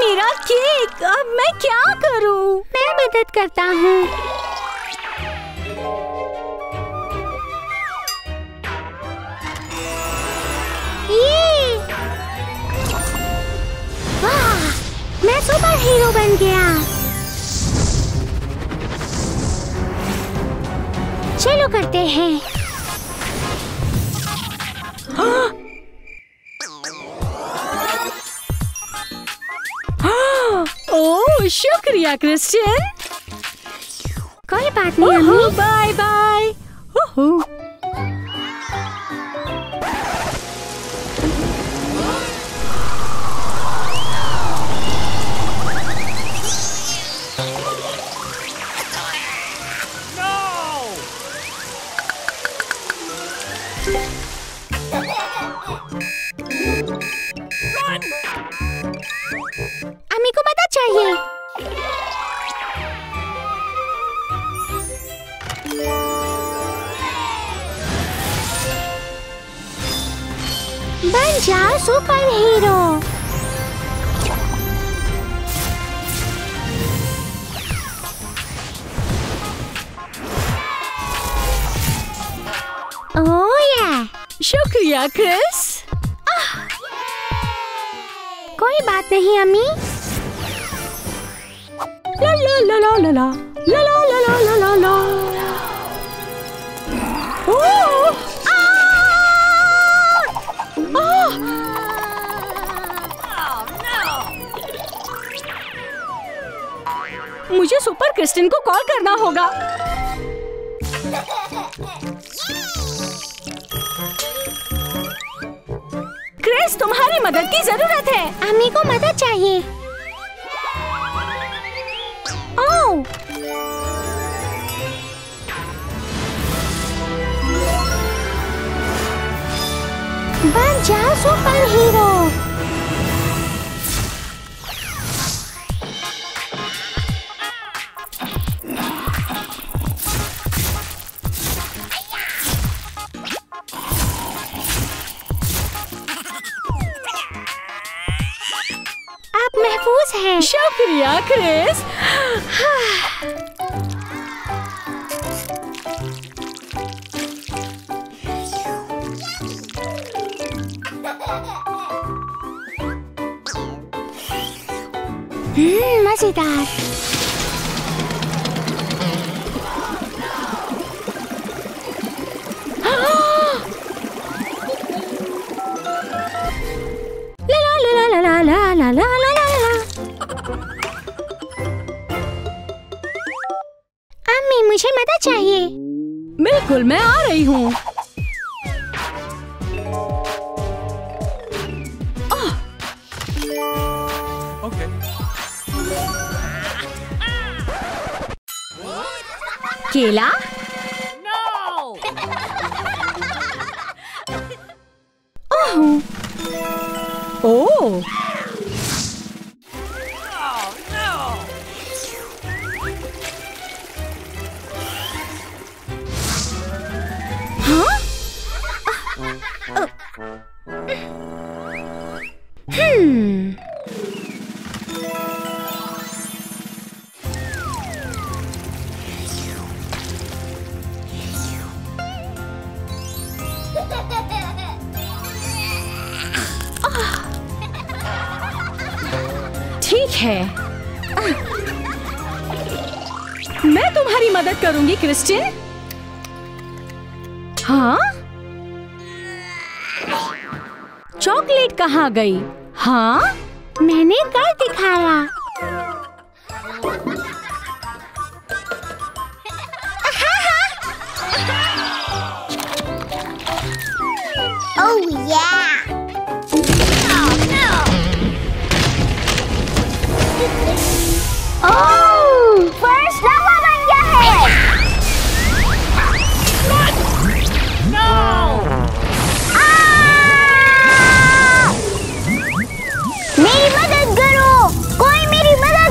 मेरा केक, अब मैं क्या करूं? मैं मदद करता हूँ। वाह, मैं सुपर हीरो बन गया। चलो करते हैं। ओह, शुक्रिया क्रिस्टियन। कोई बात नहीं अम्मी। Bye bye. अम्मी को मदद चाहिए। बन जाओ सुपर हीरो। ओह या, शुक्रिया क्रिस। कोई बात नहीं अम्मी। ला ला ला ला ला ला ला ला ला ला ला ला। मुझे सुपर क्रिस्टियन को कॉल करना होगा। क्रिस, तुम्हारी मदद की जरूरत है। अम्मी को मदद चाहिए। ओह, बन जाओ सुपर हीरो। आप महफूज हैं। शुक्रिया क्रिस। मजेदार। ला ला ला ला ला ला ला ला ला। अम्मी, मुझे मदद चाहिए। बिल्कुल, मैं आ रही हूँ। केला? ओह, ठीक है, मैं तुम्हारी मदद करूंगी क्रिस्टियन। हाँ, चॉकलेट कहाँ गई? हाँ, मैंने कर दिखाया। Oh yeah! ओह, फर्स्ट लवा बन गया है। मेरी मदद करो, कोई मेरी मदद